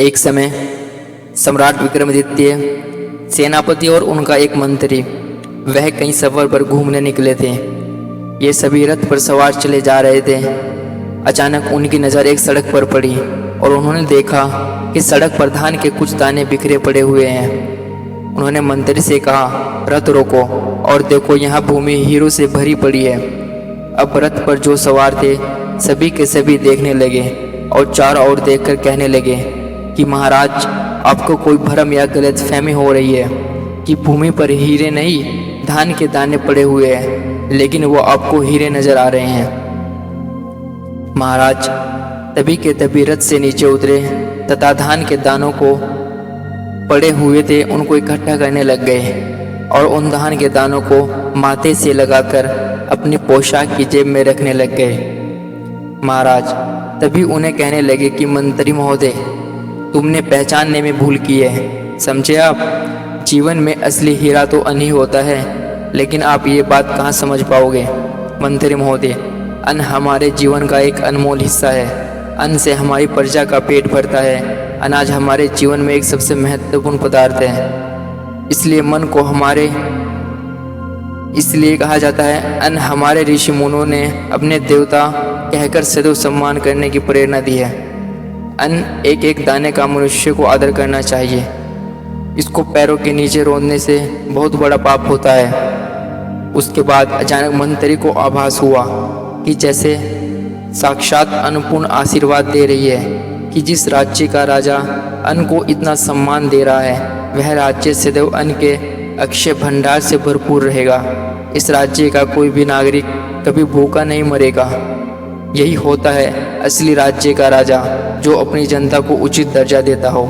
एक समय सम्राट विक्रमादित्य, सेनापति और उनका एक मंत्री वह कहीं सफर पर घूमने निकले थे। ये सभी रथ पर सवार चले जा रहे थे। अचानक उनकी नज़र एक सड़क पर पड़ी और उन्होंने देखा कि सड़क पर धान के कुछ दाने बिखरे पड़े हुए हैं। उन्होंने मंत्री से कहा, रथ रोको और देखो, यहाँ भूमि हीरो से भरी पड़ी है। अब रथ पर जो सवार थे सभी के सभी देखने लगे और चारों ओर देखकर कहने लगे कि महाराज, आपको कोई भ्रम या गलतफहमी हो रही है कि भूमि पर हीरे नहीं धान के दाने पड़े हुए हैं, लेकिन वो आपको हीरे नजर आ रहे हैं। महाराज तभी के तभी रथ से नीचे उतरे तथा धान के दानों को पड़े हुए थे उनको इकट्ठा करने लग गए और उन धान के दानों को माथे से लगाकर अपनी पोशाक की जेब में रखने लग गए। महाराज तभी उन्हें कहने लगे कि मंत्री महोदय, तुमने पहचानने में भूल की है। समझे आप, जीवन में असली हीरा तो अन्न ही होता है, लेकिन आप ये बात कहाँ समझ पाओगे। मंत्री महोदय, अन्न हमारे जीवन का एक अनमोल हिस्सा है। अन्न से हमारी प्रजा का पेट भरता है। अनाज हमारे जीवन में एक सबसे महत्वपूर्ण पदार्थ है। इसलिए कहा जाता है, अन्न हमारे ऋषि मुनियों ने अपने देवता कहकर सदैव सम्मान करने की प्रेरणा दी है। अन्न एक एक दाने का मनुष्य को आदर करना चाहिए। इसको पैरों के नीचे रौंदने से बहुत बड़ा पाप होता है। उसके बाद अचानक मंत्री को आभास हुआ कि जैसे साक्षात अन्नपूर्ण आशीर्वाद दे रही है कि जिस राज्य का राजा अन्न को इतना सम्मान दे रहा है वह राज्य सदैव अन्न के अक्षय भंडार से भरपूर रहेगा। इस राज्य का कोई भी नागरिक कभी भूखा नहीं मरेगा। यही होता है असली राज्य का राजा, जो अपनी जनता को उचित दर्जा देता हो।